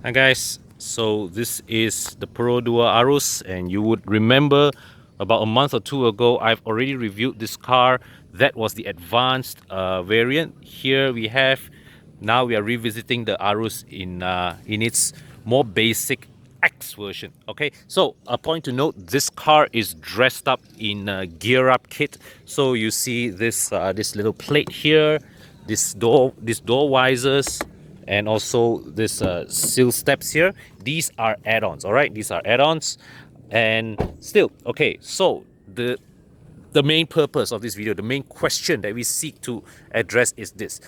Hi guys, so this is the Perodua Aruz, and you would remember about a month or two ago I've already reviewed this car. That was the advanced variant. Here we have, now we are revisiting the Aruz in its more basic X version. Okay, so a point to note, this car is dressed up in a gear up kit. So you see this little plate here, this door visors, and also this sill steps here. These are add-ons. All right, these are add-ons. And still, okay, so the main purpose of this video, the main question that we seek to address is this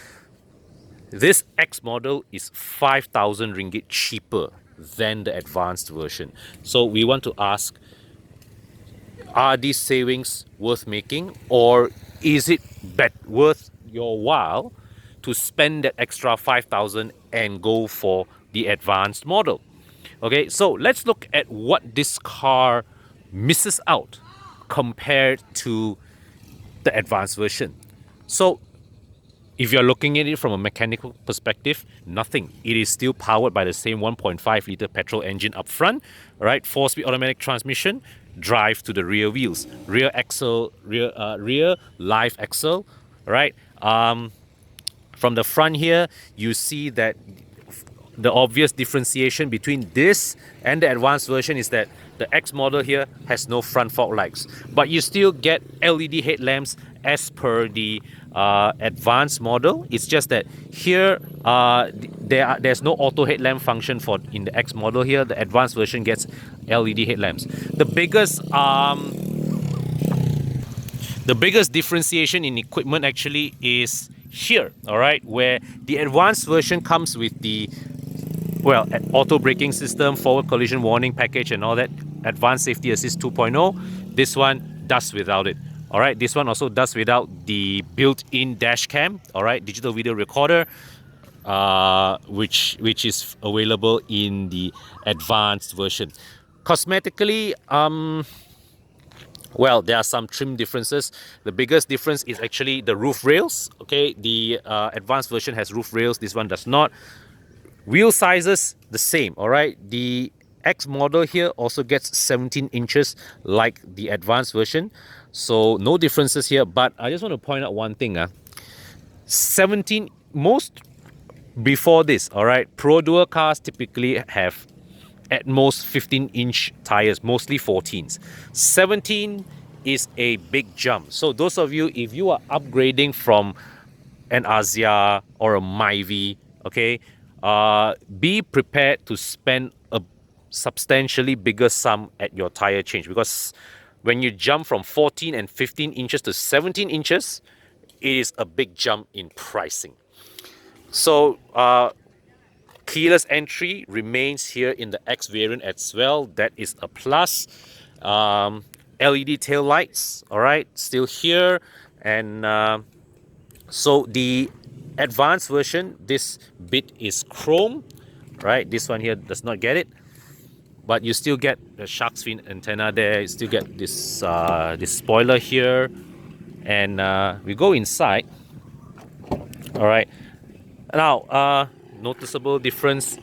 X model is 5,000 ringgit cheaper than the advanced version. So we want to ask, are these savings worth making, or is it worth your while to spend that extra 5,000 and go for the advanced model? Okay, so let's look at what this car misses out compared to the advanced version. So if you're looking at it from a mechanical perspective, nothing. It is still powered by the same 1.5 liter petrol engine up front, right? 4-speed automatic transmission, drive to the rear wheels, rear axle, rear live axle, right? From the front here, you see that the obvious differentiation between this and the advanced version is that the X model here has no front fog lights, but you still get LED headlamps as per the advanced model. It's just that here there's no auto headlamp function for in the X model. Here the advanced version gets LED headlamps. The biggest differentiation in equipment actually is here, all right, where the advanced version comes with the auto braking system, forward collision warning package, and all that, advanced safety assist 2.0. This one does without it. All right, this one also does without the built-in dash cam. All right, digital video recorder, which is available in the advanced version. Cosmetically, well, there are some trim differences. The biggest difference is actually the roof rails. Okay, the advanced version has roof rails. This one does not. Wheel sizes the same. All right, the X model here also gets 17 inches like the advanced version, so no differences here. But I just want to point out one thing. 17 most before this, all right, Perodua cars typically have at most 15-inch tires, mostly 14s. 17 is a big jump. So those of you, if you are upgrading from an Asia or a Myvi, okay, be prepared to spend a substantially bigger sum at your tire change, because when you jump from 14 and 15 inches to 17 inches, it is a big jump in pricing. So keyless entry remains here in the X variant as well. That is a plus. LED tail lights, all right, still here. And so the advanced version, this bit is chrome, right? This one here does not get it, but you still get the shark's fin antenna there. You still get this this spoiler here. And we go inside. All right, now noticeable difference.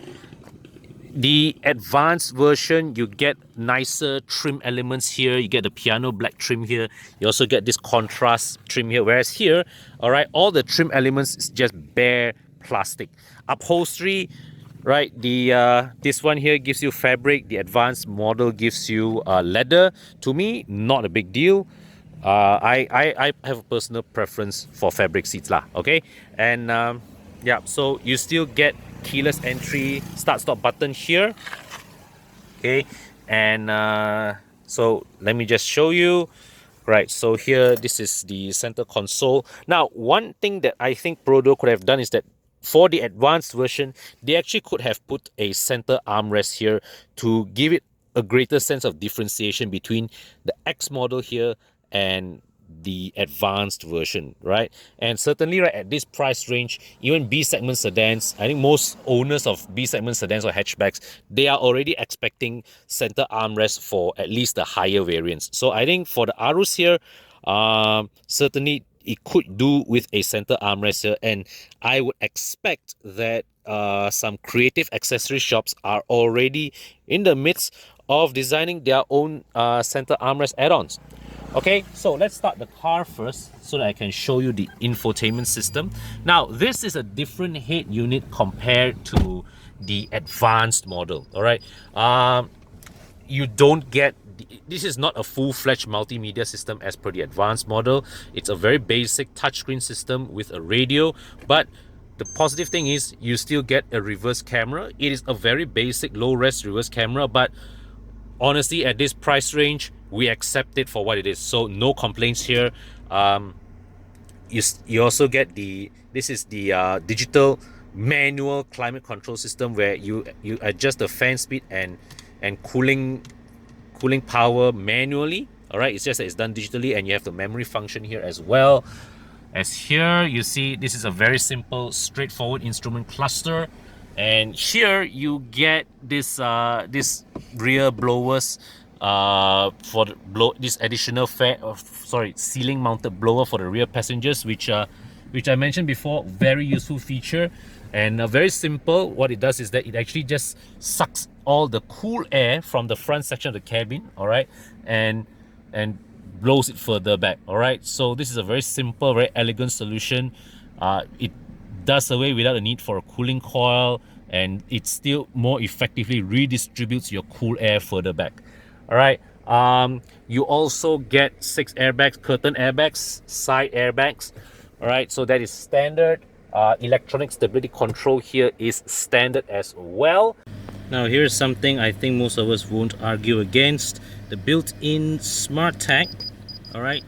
The advanced version, you get nicer trim elements here. You get the piano black trim here. You also get this contrast trim here. Whereas here, all right, all the trim elements is just bare plastic. Upholstery, right? The this one here gives you fabric. The advanced model gives you leather. To me, not a big deal. I have a personal preference for fabric seats lah. Okay, and yeah, so you still get keyless entry, start-stop button here. Okay, and so let me just show you. Right, so here, this is the center console. Now, one thing that I think Perodua could have done is that for the advanced version, they actually could have put a center armrest here to give it a greater sense of differentiation between the X model here and the advanced version, right? And certainly, right, at this price range, even B segment sedans, I think most owners of B segment sedans or hatchbacks, they are already expecting center armrest for at least the higher variants. So I think for the Aruz here, certainly it could do with a center armrest here, and I would expect that some creative accessory shops are already in the midst of designing their own center armrest add-ons. Okay, so let's start the car first so that I can show you the infotainment system. Now, this is a different head unit compared to the advanced model. All right, you don't get, this is not a full-fledged multimedia system as per the advanced model. It's a very basic touchscreen system with a radio, but the positive thing is you still get a reverse camera. It is a very basic low-res reverse camera, but honestly, at this price range, we accept it for what it is. So no complaints here. You also get this is the digital manual climate control system where you adjust the fan speed and cooling power manually. All right, it's just that it's done digitally, and you have the memory function here as well. As here you see, this is a very simple straightforward instrument cluster, and here you get this this rear blowers for the this additional ceiling mounted blower for the rear passengers, which I mentioned before, very useful feature. And very simple, what it does is that it actually just sucks all the cool air from the front section of the cabin, all right, and blows it further back. All right, so this is a very simple, very elegant solution. It does away without a need for a cooling coil, and it still more effectively redistributes your cool air further back. All right, you also get 6 airbags, curtain airbags, side airbags. All right, so that is standard. Electronic stability control here is standard as well. Now here's something I think most of us won't argue against: the built-in smart tag. All right,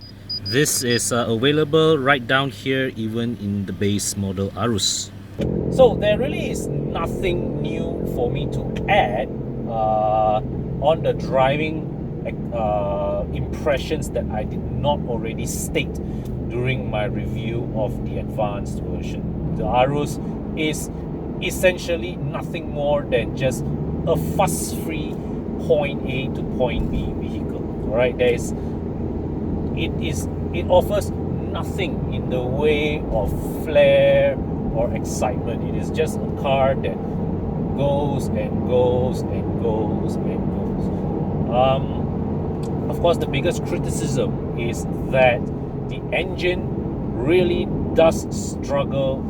this is available right down here, even in the base model Aruz. So there really is nothing new for me to add on the driving impressions that I did not already state during my review of the advanced version. The Aruz is essentially nothing more than just a fuss-free point A to point B vehicle. All right, it offers nothing in the way of flair or excitement. It is just a car that goes and goes and goes and goes. Of course, the biggest criticism is that the engine really does struggle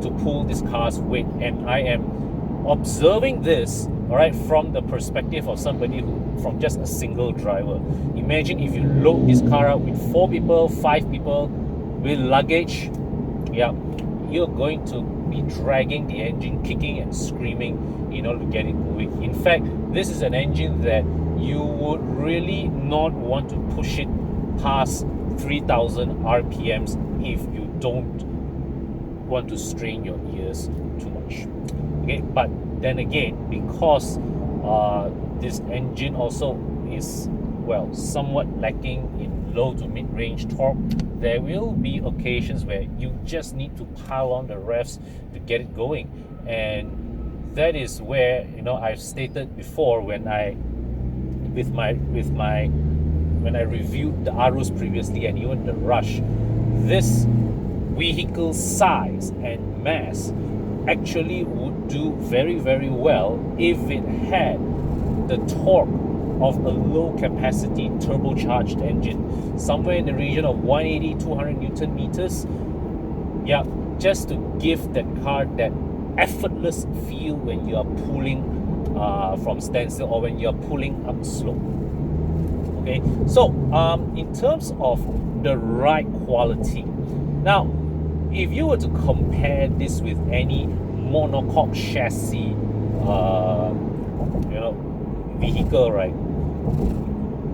to pull this car's weight, and I am observing this, all right, from the perspective of somebody from just a single driver. Imagine if you load this car up with 4 people, 5 people, with luggage. Yeah, you're going to be dragging the engine, kicking and screaming in order to get it moving. In fact, this is an engine that you would really not want to push it past 3000 RPMs if you don't want to strain your ears too much. Okay, but then again, because this engine also is, well, somewhat lacking in low to mid-range torque, there will be occasions where you just need to pile on the revs to get it going. And that is where, you know, I've stated before when I reviewed the Aruz previously, and even the Rush, this vehicle size and mass actually would do very, very well if it had the torque of a low capacity turbocharged engine, somewhere in the region of 180, 200 Newton meters. Yeah, just to give that car that effortless feel when you are pulling from standstill or when you are pulling up slope. Okay, so in terms of the ride quality, now if you were to compare this with any monocoque chassis vehicle, right,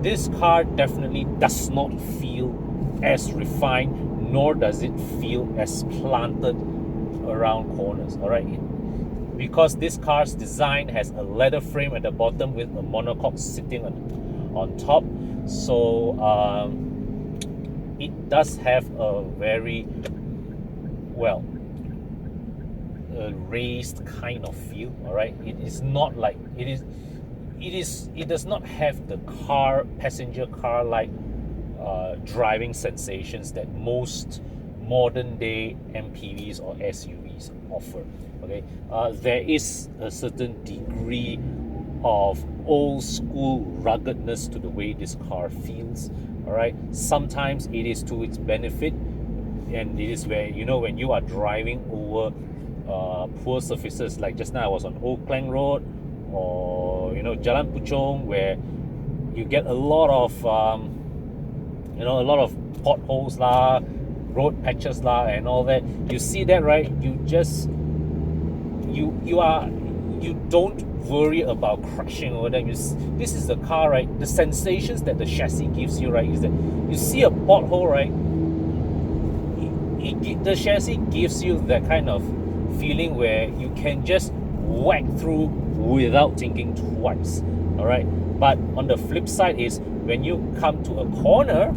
this car definitely does not feel as refined, nor does it feel as planted around corners. All right, because this car's design has a leather frame at the bottom with a monocoque sitting on top, so it does have a very, well, a raised kind of feel. All right, it is not like it does not have the passenger car like driving sensations that most modern day MPVs or SUVs chassis offer. Okay, there is a certain degree of old school ruggedness to the way this car feels. All right, sometimes it is to its benefit, and it is where, you know, when you are driving over poor surfaces, like just now I was on Old Klang Road, or you know, Jalan Puchong, where you get a lot of you know, a lot of potholes lah, road patches lah, and all that. You see that, right? You just you don't worry about crashing over them. This is the car, right? The sensations that the chassis gives you, right, is that you see a pothole, right? The chassis gives you that kind of feeling where you can just whack through without thinking twice. All right, but on the flip side is when you come to a corner,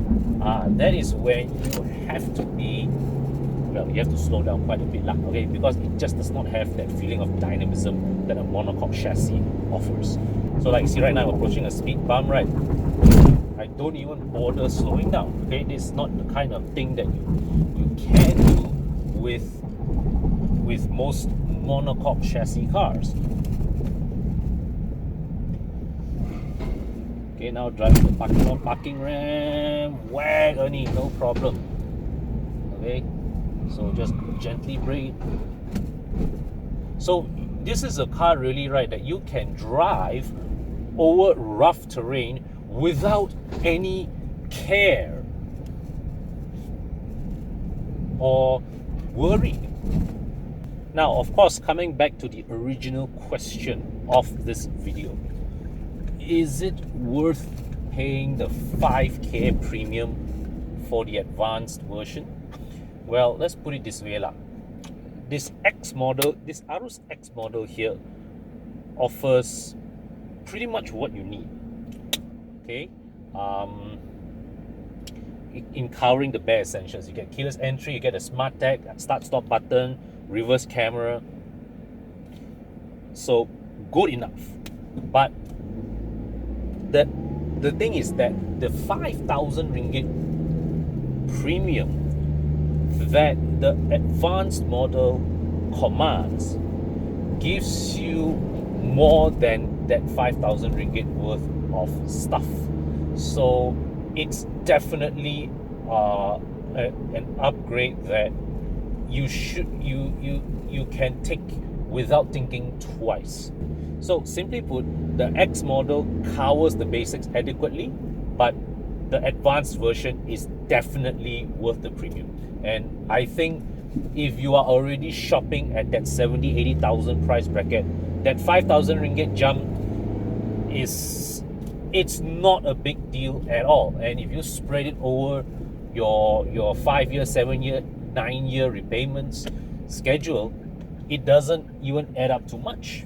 that is when you have to be, well, you have to slow down quite a bit lah, okay, because it just does not have that feeling of dynamism that a monocoque chassis offers. So like you see right now, I'm approaching a speed bump, right? I don't even bother slowing down. Okay, this is not the kind of thing that you can do with most monocoque chassis cars. Okay, now driving the parking lot, parking ramp, whack, Ernie, no problem. Okay, so just gently brake. So this is a car really, right, that you can drive over rough terrain without any care or worry. Now, of course, coming back to the original question of this video, is it worth paying the 5k premium for the advanced version? Well, let's put it this way lah. This X model, this Aruz X model here, offers pretty much what you need. Okay, in covering the bare essentials, you get keyless entry, you get a smart tag, start-stop button, reverse camera. So good enough. But the thing is that the 5,000 ringgit premium that the advanced model commands gives you more than that 5,000 ringgit worth of stuff. So it's definitely an upgrade that you can take without thinking twice. So simply put, the X model covers the basics adequately, but the advanced version is definitely worth the premium. And I think if you are already shopping at that 70,000-80,000 price bracket, that 5,000 ringgit jump it's not a big deal at all. And if you spread it over your 5-year, 7-year, 9-year repayments schedule, it doesn't even add up to much.